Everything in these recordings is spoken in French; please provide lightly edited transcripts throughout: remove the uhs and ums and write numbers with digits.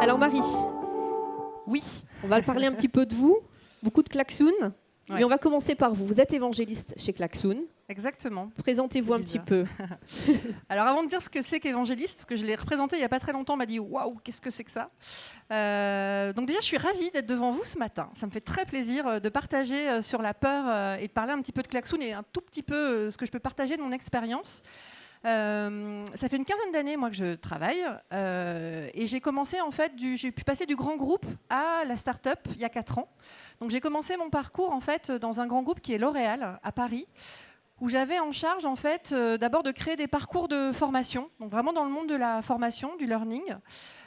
Alors Marie, Oui, on va parler un petit peu de vous, beaucoup de Klaxoon. Ouais. Mais on va commencer par vous. Vous êtes évangéliste chez Klaxoon. exactement. Présentez-vous C'est un petit bizarre. peu. Alors avant de dire ce que c'est qu'évangéliste, parce que je l'ai représenté il n'y a pas très longtemps, on m'a dit waouh, qu'est-ce que c'est que ça. Donc déjà, je suis ravie d'être devant vous ce matin. Ça me fait très plaisir de partager sur la peur et de parler un petit peu de Klaxoon et un tout petit peu ce que je peux partager de mon expérience. Ça fait une quinzaine d'années moi que je travaille et j'ai commencé en fait, j'ai pu passer du grand groupe à la start-up il y a 4 ans. Donc j'ai commencé mon parcours en fait dans un grand groupe qui est L'Oréal à Paris, où j'avais en charge en fait d'abord de créer des parcours de formation, donc vraiment dans le monde de la formation, du learning,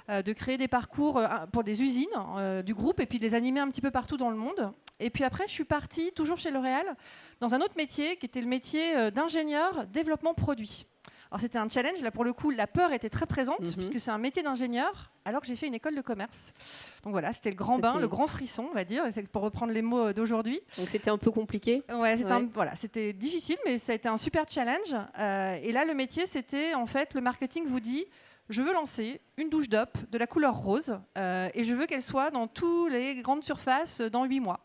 de créer des parcours pour des usines du groupe et puis de les animer un petit peu partout dans le monde. Et puis après, je suis partie, toujours chez L'Oréal, dans un autre métier qui était le métier d'ingénieur développement produit. Alors c'était un challenge, là pour le coup, la peur était très présente, puisque c'est un métier d'ingénieur, alors que j'ai fait une école de commerce. Donc voilà, c'était le grand bain, le grand frisson, on va dire, pour reprendre les mots d'aujourd'hui. Donc c'était un peu compliqué. Ouais, c'était difficile, mais ça a été un super challenge. Et là, le métier, c'était en fait, le marketing vous dit, je veux lancer une douche d'op de la couleur rose et je veux qu'elle soit dans toutes les grandes surfaces dans 8 mois.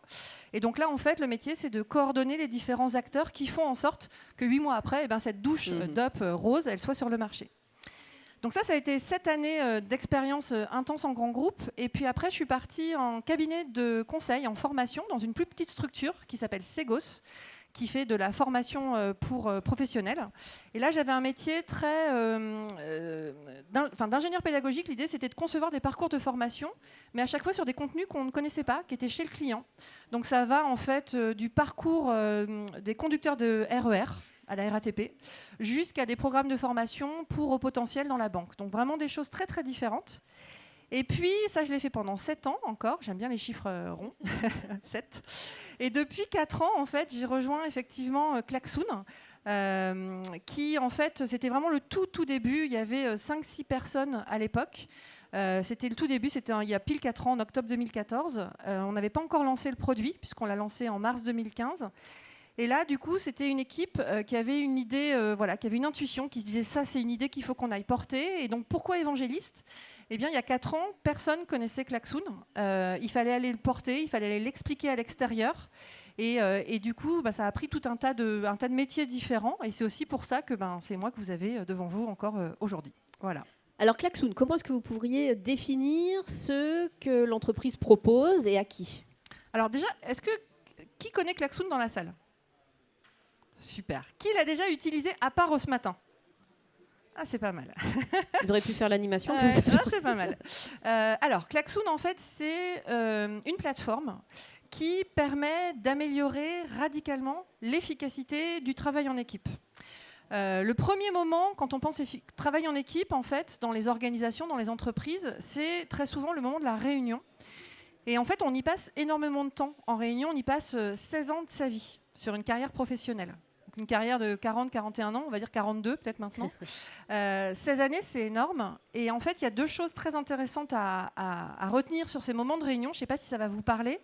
Et donc là, en fait, le métier, c'est de coordonner les différents acteurs qui font en sorte que 8 mois après, cette douche d'op rose, elle soit sur le marché. Donc ça a été 7 années d'expérience intense en grand groupe. Et puis après, je suis partie en cabinet de conseil, en formation, dans une plus petite structure qui s'appelle Segos, qui fait de la formation pour professionnels. Et là, j'avais un métier très d'ingénieur pédagogique. L'idée, c'était de concevoir des parcours de formation, mais à chaque fois sur des contenus qu'on ne connaissait pas, qui étaient chez le client. Donc ça va en fait du parcours des conducteurs de RER à la RATP, jusqu'à des programmes de formation pour haut potentiel dans la banque. Donc vraiment des choses très très différentes. Et puis, ça, je l'ai fait pendant 7 ans encore. J'aime bien les chiffres ronds. 7. Et depuis 4 ans, en fait, j'ai rejoint effectivement Klaxoon, qui, en fait, c'était vraiment le tout début. Il y avait 5-6 personnes à l'époque. C'était le tout début, c'était il y a pile 4 ans, en octobre 2014. On n'avait pas encore lancé le produit, puisqu'on l'a lancé en mars 2015. Et là, du coup, c'était une équipe qui avait une idée, qui avait une intuition, qui se disait ça, c'est une idée qu'il faut qu'on aille porter. Et donc, pourquoi évangéliste ? Eh bien, il y a 4 ans, personne ne connaissait Klaxoon. Il fallait aller le porter, il fallait aller l'expliquer à l'extérieur. Et du coup, ça a pris tout un tas de métiers différents. Et c'est aussi pour ça que c'est moi que vous avez devant vous encore aujourd'hui. Voilà. Alors Klaxoon, comment est-ce que vous pourriez définir ce que l'entreprise propose et à qui ? Alors déjà, qui connaît Klaxoon dans la salle ? Super. Qui l'a déjà utilisé à part ce matin ? Ah, c'est pas mal. Vous auriez pu faire l'animation. C'est pas mal. Alors, Klaxoon, en fait, c'est une plateforme qui permet d'améliorer radicalement l'efficacité du travail en équipe. Le premier moment, quand on pense travail en équipe, en fait, dans les organisations, dans les entreprises, c'est très souvent le moment de la réunion. Et en fait, on y passe énormément de temps. En réunion, on y passe 16 ans de sa vie sur une carrière professionnelle. Une carrière de 40-41 ans, on va dire 42 peut-être maintenant. 16 années, c'est énorme. Et en fait, il y a 2 choses très intéressantes à retenir sur ces moments de réunion. Je ne sais pas si ça va vous parler.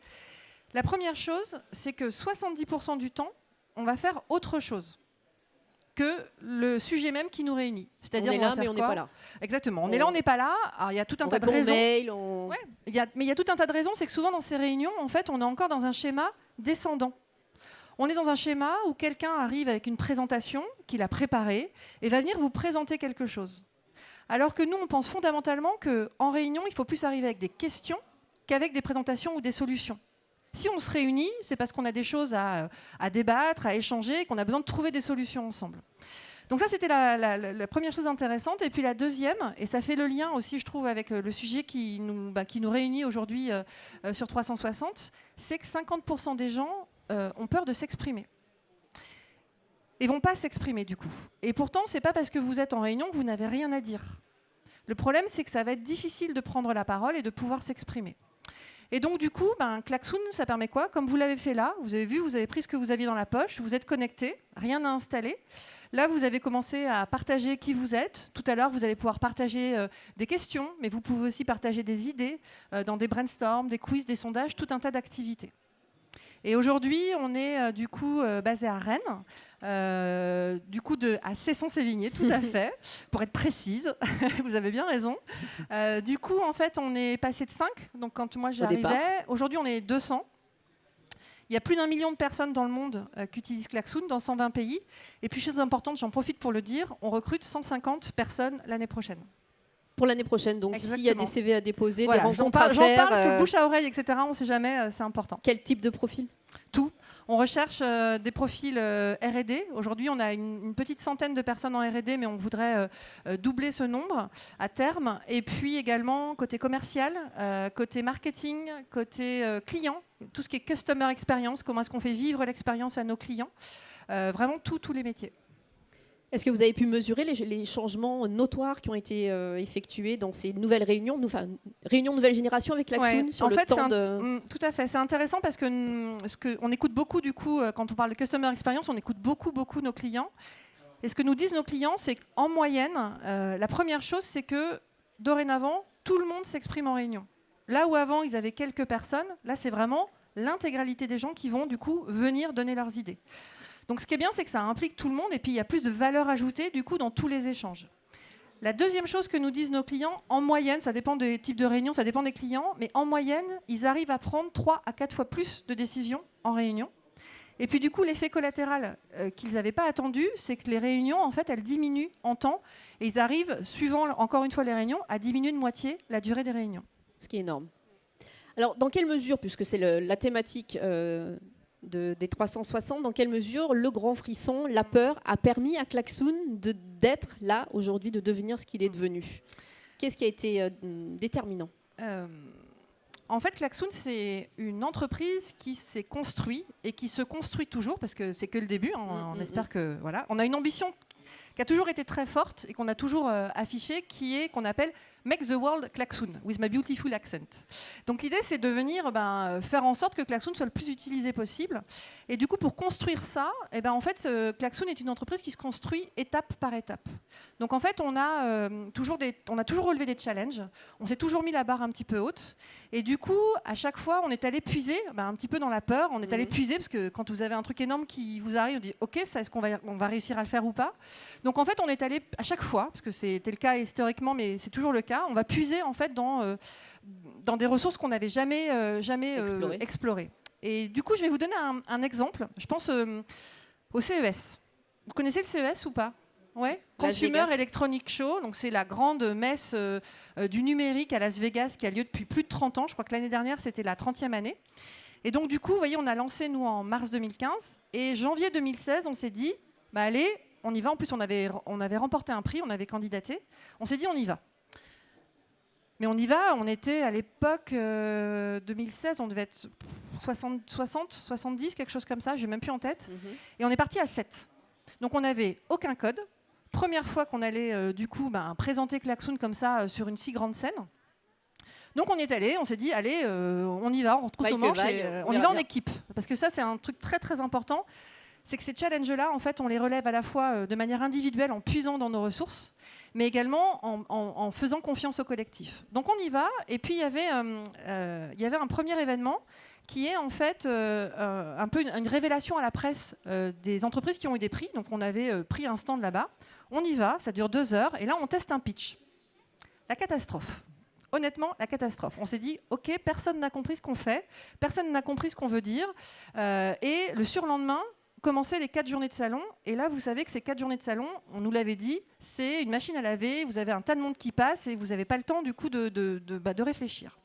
La première chose, c'est que 70% du temps, on va faire autre chose que le sujet même qui nous réunit. C'est-à-dire, on est là, mais on n'est pas là. Exactement. On est là, on n'est pas là. Alors, il y a tout un tas de raisons. Mail, Ouais, mais il y a tout un tas de raisons. C'est que souvent, dans ces réunions, en fait, on est encore dans un schéma descendant. On est dans un schéma où quelqu'un arrive avec une présentation qu'il a préparée et va venir vous présenter quelque chose. Alors que nous, on pense fondamentalement qu'en réunion, il faut plus arriver avec des questions qu'avec des présentations ou des solutions. Si on se réunit, c'est parce qu'on a des choses à débattre, à échanger, qu'on a besoin de trouver des solutions ensemble. Donc ça, c'était la première chose intéressante. Et puis la deuxième, et ça fait le lien aussi, je trouve, avec le sujet qui nous réunit aujourd'hui sur 360, c'est que 50% des gens ont peur de s'exprimer. Et vont pas s'exprimer du coup. Et pourtant, c'est pas parce que vous êtes en réunion que vous n'avez rien à dire. Le problème, c'est que ça va être difficile de prendre la parole et de pouvoir s'exprimer. Et donc du coup, Klaxoon, ça permet quoi ? Comme vous l'avez fait là, vous avez vu, vous avez pris ce que vous aviez dans la poche, vous êtes connecté, rien à installer. Là, vous avez commencé à partager qui vous êtes. Tout à l'heure, vous allez pouvoir partager des questions, mais vous pouvez aussi partager des idées dans des brainstorms, des quiz, des sondages, tout un tas d'activités. Et aujourd'hui, on est du coup basé à Rennes, du coup à Cesson-Sévigné, tout à fait, pour être précise. Vous avez bien raison. Du coup, en fait, on est passé de 5. Donc, quand moi j'arrivais, aujourd'hui, on est 200. Il y a plus d'1 million de personnes dans le monde qui utilisent Klaxoon dans 120 pays. Et puis, chose importante, j'en profite pour le dire, on recrute 150 personnes l'année prochaine. Pour l'année prochaine, donc s'il y a des CV à déposer, des rencontres j'en à faire... J'en parle parce que bouche à oreille, etc., on ne sait jamais, c'est important. Quel type de profil? Tout. On recherche des profils R&D. Aujourd'hui, on a une petite centaine de personnes en R&D, mais on voudrait doubler ce nombre à terme. Et puis également côté commercial, côté marketing, côté client, tout ce qui est customer experience, comment est-ce qu'on fait vivre l'expérience à nos clients. Vraiment tous les métiers. Est-ce que vous avez pu mesurer les changements notoires qui ont été effectués dans ces nouvelles réunions, réunions nouvelle génération avec Klaxoon sur le temps de... Tout à fait, c'est intéressant parce on écoute beaucoup du coup, quand on parle de customer experience, on écoute beaucoup nos clients. Et ce que nous disent nos clients, c'est qu'en moyenne, la première chose, c'est que dorénavant, tout le monde s'exprime en réunion. Là où avant, ils avaient quelques personnes, là, c'est vraiment l'intégralité des gens qui vont du coup venir donner leurs idées. Donc ce qui est bien, c'est que ça implique tout le monde et puis il y a plus de valeur ajoutée du coup dans tous les échanges. La deuxième chose que nous disent nos clients, en moyenne, ça dépend des types de réunions, ça dépend des clients, mais en moyenne, ils arrivent à prendre 3 à 4 fois plus de décisions en réunion. Et puis du coup, l'effet collatéral qu'ils n'avaient pas attendu, c'est que les réunions, en fait, elles diminuent en temps et ils arrivent, suivant encore une fois les réunions, à diminuer de moitié la durée des réunions. Ce qui est énorme. Alors, dans quelle mesure, puisque c'est la thématique... des 360, dans quelle mesure le grand frisson, la peur, a permis à Klaxoon d'être là aujourd'hui, de devenir ce qu'il est devenu? Qu'est-ce qui a été déterminant? En fait, Klaxoon, c'est une entreprise qui s'est construite et qui se construit toujours, parce que c'est que le début. On espère que... Voilà. On a une ambition qui a toujours été très forte et qu'on a toujours affichée, qu'on appelle « Make the world Klaxoon with my beautiful accent ». Donc l'idée, c'est de venir faire en sorte que Klaxoon soit le plus utilisé possible. Et du coup, pour construire ça, en fait, Klaxoon est une entreprise qui se construit étape par étape. Donc en fait, on a toujours relevé des challenges, on s'est toujours mis la barre un petit peu haute. Et du coup, à chaque fois, on est allé puiser, un petit peu dans la peur, on est allé puiser, parce que quand vous avez un truc énorme qui vous arrive, on dit « Ok, ça, est-ce qu'on va réussir à le faire ou pas ?» Donc en fait, on est allé à chaque fois, parce que c'était le cas historiquement, mais c'est toujours le cas, on va puiser en fait dans des ressources qu'on n'avait jamais explorées. Et du coup, je vais vous donner un exemple. Je pense au CES. Vous connaissez le CES ou pas? Ouais. Consumer Electronic Show, donc c'est la grande messe du numérique à Las Vegas qui a lieu depuis plus de 30 ans. Je crois que l'année dernière, c'était la 30e année. Et donc du coup, vous voyez, on a lancé, nous, en mars 2015. Et janvier 2016, on s'est dit, allez, on y va. En plus, on avait remporté un prix, on avait candidaté. On s'est dit, on y va. Mais on y va, on était à l'époque 2016, on devait être 60, 70, quelque chose comme ça, je n'ai même plus en tête. Et on est parti à 7. Donc on n'avait aucun code. Première fois qu'on allait du coup présenter Klaxoon comme ça sur une si grande scène. Donc on y est allé, on s'est dit, allez, on y va, on retrousse nos manches et on y va en équipe. Parce que ça, c'est un truc très très important. C'est que ces challenges-là, en fait, on les relève à la fois de manière individuelle, en puisant dans nos ressources, mais également en faisant confiance au collectif. Donc on y va, et puis il y avait un premier événement qui est en fait un peu une révélation à la presse des entreprises qui ont eu des prix. Donc on avait pris un stand là-bas, on y va, ça dure 2 heures, et là on teste un pitch. La catastrophe. Honnêtement, la catastrophe. On s'est dit, ok, personne n'a compris ce qu'on fait, personne n'a compris ce qu'on veut dire, et le surlendemain, commencer les 4 journées de salon. Et là, vous savez que ces 4 journées de salon, on nous l'avait dit, c'est une machine à laver, vous avez un tas de monde qui passe et vous n'avez pas le temps du coup de réfléchir.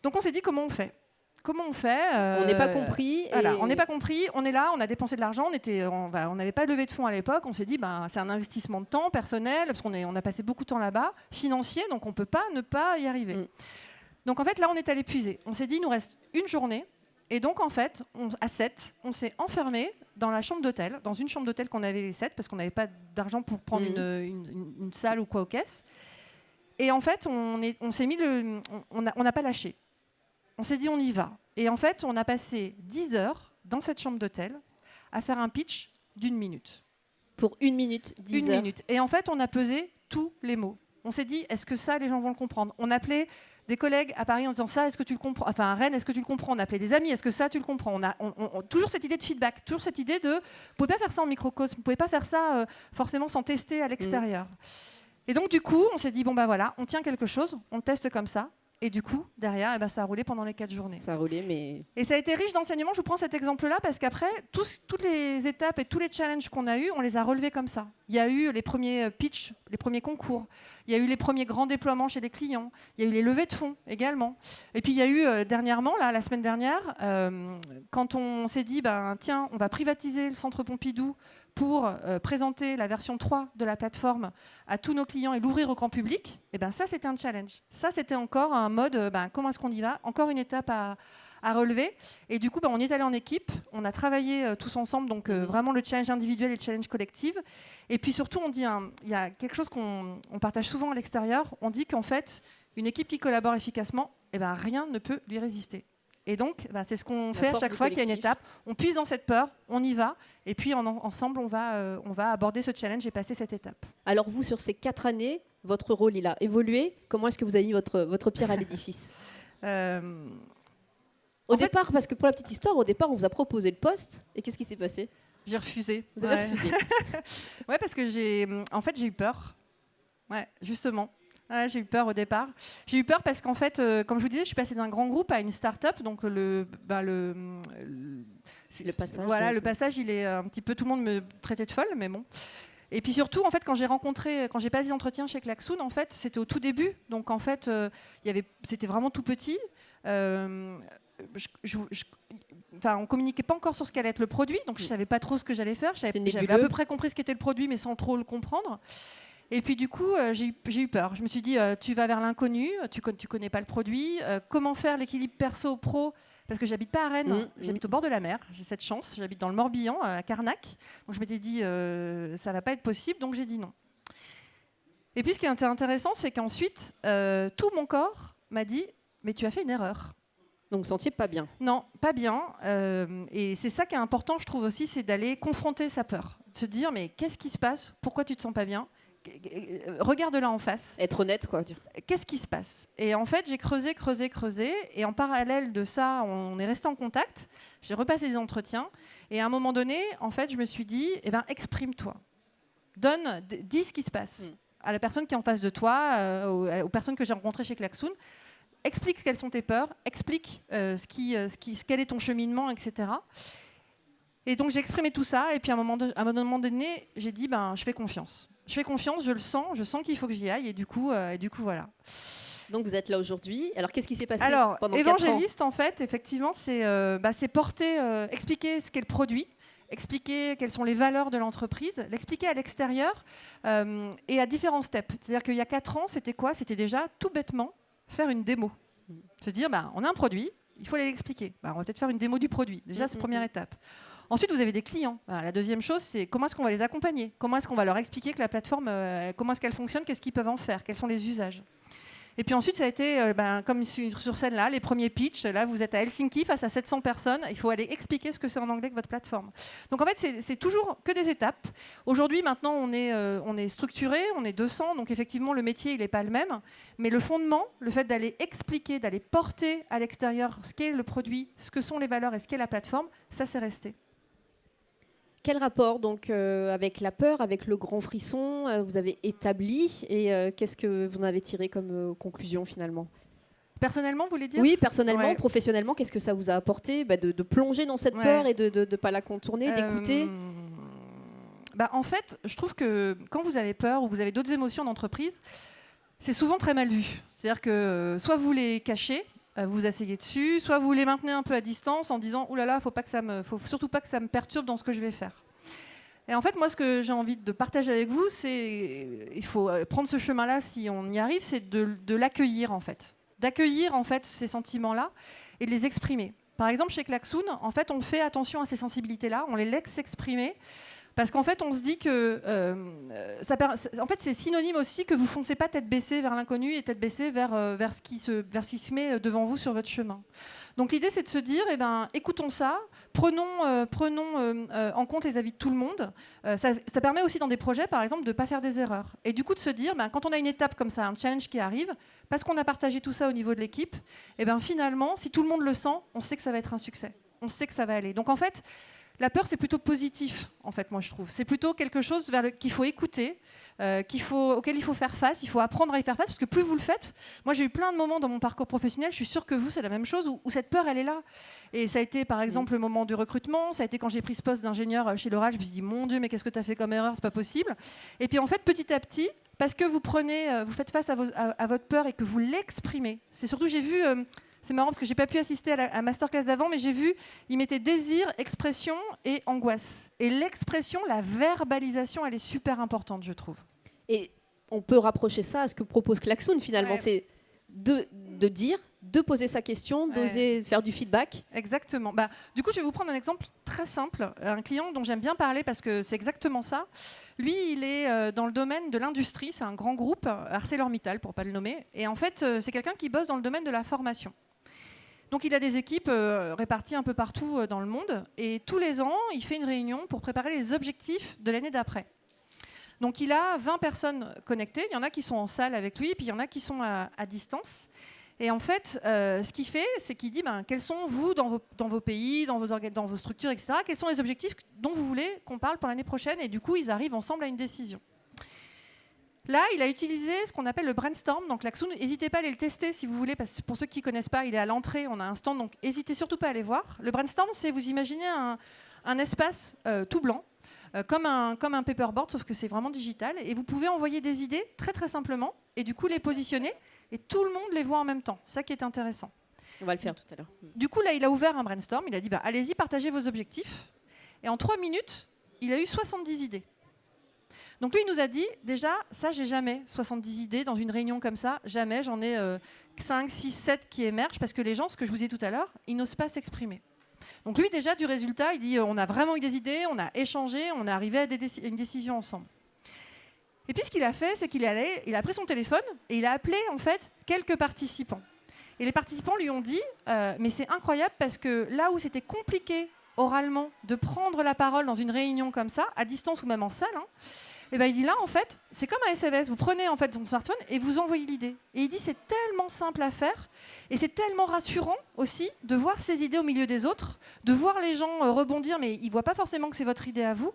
Donc on s'est dit, comment on fait? Comment on fait On n'est pas compris. Voilà, on n'est pas compris, on est là, on a dépensé de l'argent, on n'avait pas levé de fonds à l'époque, on s'est dit, c'est un investissement de temps personnel, parce qu'on a passé beaucoup de temps là-bas, financier, donc on ne peut pas ne pas y arriver. Donc en fait, là, on est allé puiser. On s'est dit, il nous reste une journée. Et donc, en fait, à 7, on s'est enfermé dans la chambre d'hôtel, dans une chambre d'hôtel qu'on avait les 7, parce qu'on n'avait pas d'argent pour prendre une salle ou quoi aux caisses. Et en fait, on s'est mis on n'a pas lâché. On s'est dit, on y va. Et en fait, on a passé 10 heures dans cette chambre d'hôtel à faire un pitch d'1 minute. Pour 1 minute, 10 heures. 1 minute. Et en fait, on a pesé tous les mots. On s'est dit, est-ce que ça, les gens vont le comprendre? On appelait des collègues à Paris en disant ça, est-ce que tu le comprends? Enfin, à Rennes, est-ce que tu le comprends? On appelait des amis, est-ce que ça, tu le comprends? On a toujours cette idée de feedback, toujours cette idée de, vous pouvez pas faire ça en microcosme, vous pouvez pas faire ça forcément sans tester à l'extérieur. Et donc, du coup, on s'est dit, bon, bah voilà, on tient quelque chose, on le teste comme ça. Et du coup, derrière, ça a roulé pendant les 4 journées. Ça a roulé, mais... Et ça a été riche d'enseignements. Je vous prends cet exemple-là parce qu'après, toutes les étapes et tous les challenges qu'on a eus, on les a relevés comme ça. Il y a eu les premiers pitchs, les premiers concours. Il y a eu les premiers grands déploiements chez les clients. Il y a eu les levées de fonds également. Et puis, il y a eu dernièrement, la semaine dernière, quand on s'est dit, tiens, on va privatiser le Centre Pompidou pour présenter la version 3 de la plateforme à tous nos clients et l'ouvrir au grand public, et ça, c'était un challenge. Ça, c'était encore un mode, comment est-ce qu'on y va? Encore une étape à relever. Et du coup, on y est allé en équipe, on a travaillé tous ensemble, donc vraiment le challenge individuel et le challenge collectif. Et puis surtout, on dit, il y a quelque chose qu'on partage souvent à l'extérieur, on dit qu'en fait, une équipe qui collabore efficacement, rien ne peut lui résister. Et donc, c'est ce qu'on fait à chaque fois qu'il y a une étape. On puise dans cette peur, on y va, et puis ensemble, on va aborder ce challenge et passer cette étape. Alors vous, sur ces 4 années, votre rôle, il a évolué. Comment est-ce que vous avez mis votre pierre à l'édifice? Au départ, parce que pour la petite histoire, au départ, on vous a proposé le poste, et qu'est-ce qui s'est passé? J'ai refusé. Vous avez refusé? Ouais, parce que j'ai eu peur. Ouais, justement. Ouais, j'ai eu peur au départ. J'ai eu peur parce qu'en fait, comme je vous disais, je suis passée d'un grand groupe à une start-up. Donc le passage. Voilà, le passage, il est un petit peu... Tout le monde me traitait de folle, mais bon. Et puis surtout, en fait, quand j'ai passé des entretiens chez Klaxoon, en fait, c'était au tout début. Donc en fait, c'était vraiment tout petit. On communiquait pas encore sur ce qu'allait être le produit, donc je savais pas trop ce que j'allais faire. J'avais à peu près compris ce qu'était le produit, mais sans trop le comprendre. Et puis du coup, j'ai eu peur. Je me suis dit, tu vas vers l'inconnu, tu connais pas le produit. Comment faire l'équilibre perso-pro? Parce que j'habite pas à Rennes, j'habite au bord de la mer. J'ai cette chance, j'habite dans le Morbihan, à Carnac. Donc je m'étais dit, ça va pas être possible, donc j'ai dit non. Et puis ce qui est intéressant, c'est qu'ensuite, tout mon corps m'a dit, mais tu as fait une erreur. Donc vous sentiez pas bien? Non, pas bien. Et c'est ça qui est important, je trouve aussi, c'est d'aller confronter sa peur. De se dire, mais qu'est-ce qui se passe? Pourquoi tu te sens pas bien? Regarde-la en face. Être honnête, quoi. Qu'est-ce qui se passe? Et en fait, j'ai creusé. Et en parallèle de ça, on est resté en contact. J'ai repassé des entretiens. Et à un moment donné, en fait, je me suis dit, exprime-toi. Dis ce qui se passe à la personne qui est en face de toi, aux personnes que j'ai rencontrées chez Klaxoon. Explique quelles sont tes peurs. Explique quel est ton cheminement, etc. Et donc, j'ai exprimé tout ça. Et puis, à un moment donné, j'ai dit, je fais confiance. Je fais confiance, je sens qu'il faut que j'y aille, et du coup, voilà. Donc vous êtes là aujourd'hui. Alors qu'est-ce qui s'est passé pendant 4 ans? Évangéliste, en fait, effectivement, c'est expliquer ce qu'est le produit, expliquer quelles sont les valeurs de l'entreprise, l'expliquer à l'extérieur et à différents steps. C'est-à-dire qu'il y a 4 ans, c'était quoi? C'était déjà tout bêtement faire une démo. Se dire, on a un produit, il faut aller l'expliquer. On va peut-être faire une démo du produit. Déjà, c'est la première étape. Ensuite, vous avez des clients. La deuxième chose, c'est comment est-ce qu'on va les accompagner? Comment est-ce qu'on va leur expliquer que la plateforme, comment est-ce qu'elle fonctionne? Qu'est-ce qu'ils peuvent en faire? Quels sont les usages? Et puis ensuite, ça a été, comme sur scène là, les premiers pitchs. Là, vous êtes à Helsinki face à 700 personnes. Il faut aller expliquer ce que c'est en anglais que votre plateforme. Donc en fait, c'est toujours que des étapes. Aujourd'hui, maintenant, on est structuré, on est 200. Donc effectivement, le métier, il n'est pas le même. Mais le fondement, le fait d'aller expliquer, d'aller porter à l'extérieur ce qu'est le produit, ce que sont les valeurs et ce qu'est la plateforme, ça, c'est resté. Quel rapport donc avec la peur, avec le grand frisson vous avez établi et qu'est-ce que vous en avez tiré comme conclusion finalement? Personnellement, vous voulez dire? Oui, personnellement, professionnellement, qu'est-ce que ça vous a apporté de plonger dans cette peur et de ne pas la contourner, d'écouter? En fait, je trouve que quand vous avez peur ou vous avez d'autres émotions d'entreprise, c'est souvent très mal vu. C'est-à-dire que soit vous les cachez, vous vous asseyez dessus, soit vous les maintenez un peu à distance en disant « Ouh là là, faut surtout pas que ça me perturbe dans ce que je vais faire ». Et en fait, moi, ce que j'ai envie de partager avec vous, c'est il faut prendre ce chemin-là si on y arrive, c'est de l'accueillir en fait. D'accueillir en fait ces sentiments-là et de les exprimer. Par exemple, chez Klaxoon, en fait, on fait attention à ces sensibilités-là, on les laisse s'exprimer. Parce qu'en fait, on se dit que en fait, c'est synonyme aussi que vous foncez pas tête baissée vers l'inconnu et tête baissée vers ce qui se met devant vous sur votre chemin. Donc l'idée, c'est de se dire, écoutons ça, prenons en compte les avis de tout le monde. Ça permet aussi dans des projets, par exemple, de ne pas faire des erreurs. Et du coup, de se dire, quand on a une étape comme ça, un challenge qui arrive, parce qu'on a partagé tout ça au niveau de l'équipe, finalement, si tout le monde le sent, on sait que ça va être un succès. On sait que ça va aller. Donc en fait, la peur, c'est plutôt positif, en fait, moi, je trouve. C'est plutôt quelque chose qu'il faut écouter, auquel il faut faire face, il faut apprendre à y faire face, parce que plus vous le faites... Moi, j'ai eu plein de moments dans mon parcours professionnel, je suis sûre que vous, c'est la même chose, où cette peur, elle est là. Et ça a été, par exemple, le moment du recrutement, ça a été quand j'ai pris ce poste d'ingénieur chez L'Oréal, je me suis dit, mon Dieu, mais qu'est-ce que tu as fait comme erreur, c'est pas possible. Et puis, en fait, petit à petit, parce que vous faites face à votre peur et que vous l'exprimez. C'est surtout, j'ai vu... C'est marrant parce que j'ai pas pu assister à la masterclass d'avant, mais j'ai vu, il mettait désir, expression et angoisse. Et l'expression, la verbalisation, elle est super importante, je trouve. Et on peut rapprocher ça à ce que propose Klaxoon finalement, c'est de dire, de poser sa question, d'oser faire du feedback. Exactement. Du coup, je vais vous prendre un exemple très simple. Un client dont j'aime bien parler parce que c'est exactement ça. Lui, il est dans le domaine de l'industrie. C'est un grand groupe, ArcelorMittal pour ne pas le nommer. Et en fait, c'est quelqu'un qui bosse dans le domaine de la formation. Donc il a des équipes réparties un peu partout dans le monde. Et tous les ans, il fait une réunion pour préparer les objectifs de l'année d'après. Donc il a 20 personnes connectées. Il y en a qui sont en salle avec lui, puis il y en a qui sont à distance. Et en fait, ce qu'il fait, c'est qu'il dit quels sont, vous, dans vos pays, dans vos structures, etc., quels sont les objectifs dont vous voulez qu'on parle pour l'année prochaine. Et du coup, ils arrivent ensemble à une décision. Là, il a utilisé ce qu'on appelle le brainstorm. Donc, Klaxoon, n'hésitez pas à aller le tester si vous voulez, parce que pour ceux qui ne connaissent pas, il est à l'entrée, on a un stand, donc n'hésitez surtout pas à aller voir. Le brainstorm, c'est, vous imaginez un espace tout blanc, comme un paperboard, sauf que c'est vraiment digital. Et vous pouvez envoyer des idées très, très simplement, et du coup, les positionner, et tout le monde les voit en même temps. C'est ça qui est intéressant. On va le faire tout à l'heure. Du coup, là, il a ouvert un brainstorm. Il a dit, allez-y, partagez vos objectifs. Et en 3 minutes, il a eu 70 idées. Donc lui, il nous a dit, déjà, ça, j'ai jamais 70 idées dans une réunion comme ça. Jamais, j'en ai 5, 6, 7 qui émergent parce que les gens, ce que je vous ai dit tout à l'heure, ils n'osent pas s'exprimer. Donc lui, déjà, du résultat, il dit, on a vraiment eu des idées, on a échangé, on est arrivé à une décision ensemble. Et puis, ce qu'il a fait, c'est qu'il a pris son téléphone et il a appelé, en fait, quelques participants. Et les participants lui ont dit, mais c'est incroyable parce que là où c'était compliqué oralement de prendre la parole dans une réunion comme ça, à distance ou même en salle, et il dit là, en fait, c'est comme un SMS. Vous prenez en fait son smartphone et vous envoyez l'idée. Et il dit c'est tellement simple à faire et c'est tellement rassurant aussi de voir ces idées au milieu des autres, de voir les gens rebondir, mais ils ne voient pas forcément que c'est votre idée à vous.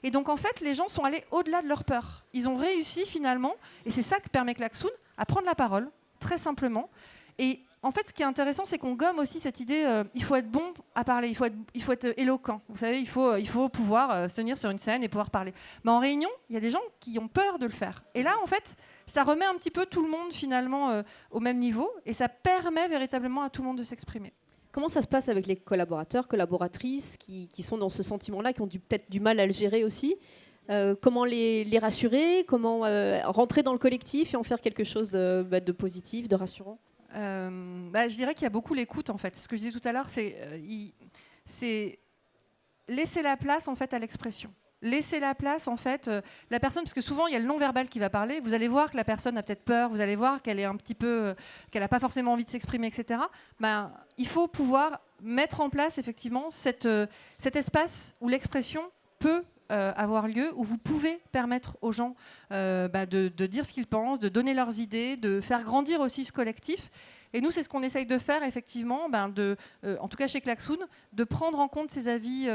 Et donc en fait, les gens sont allés au-delà de leur peur. Ils ont réussi finalement, et c'est ça que permet Klaxoon, à prendre la parole, très simplement. Et en fait, ce qui est intéressant, c'est qu'on gomme aussi cette idée, il faut être bon à parler, il faut être éloquent. Vous savez, il faut pouvoir se tenir sur une scène et pouvoir parler. Mais en réunion, il y a des gens qui ont peur de le faire. Et là, en fait, ça remet un petit peu tout le monde finalement au même niveau et ça permet véritablement à tout le monde de s'exprimer. Comment ça se passe avec les collaborateurs, collaboratrices qui sont dans ce sentiment-là, qui ont peut-être du mal à le gérer aussi comment les rassurer, comment rentrer dans le collectif et en faire quelque chose de positif, de rassurant? Je dirais qu'il y a beaucoup l'écoute en fait. Ce que je disais tout à l'heure, c'est laisser la place en fait à l'expression. Laisser la place en fait, la personne, parce que souvent il y a le non-verbal qui va parler. Vous allez voir que la personne a peut-être peur, vous allez voir qu'elle est un petit peu, qu'elle n'a pas forcément envie de s'exprimer, etc. Il faut pouvoir mettre en place effectivement cet espace où l'expression peut avoir lieu, où vous pouvez permettre aux gens de dire ce qu'ils pensent, de donner leurs idées, de faire grandir aussi ce collectif. Et nous, c'est ce qu'on essaye de faire, effectivement, en tout cas chez Klaxoon, de prendre en compte ces avis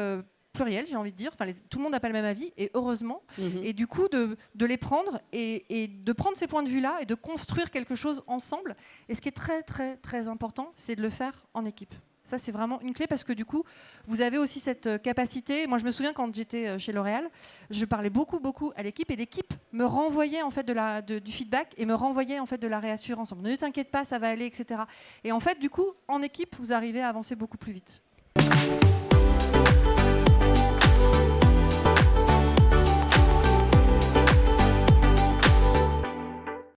pluriels, j'ai envie de dire. Tout le monde n'a pas le même avis, et heureusement. Et du coup, de les prendre et de prendre ces points de vue-là et de construire quelque chose ensemble. Et ce qui est très, très, très important, c'est de le faire en équipe. Ça, c'est vraiment une clé parce que du coup, vous avez aussi cette capacité. Moi, je me souviens quand j'étais chez L'Oréal, je parlais beaucoup, beaucoup à l'équipe et l'équipe me renvoyait en fait du feedback et me renvoyait en fait de la réassurance. Ne t'inquiète pas, ça va aller, etc. Et en fait, du coup, en équipe, vous arrivez à avancer beaucoup plus vite.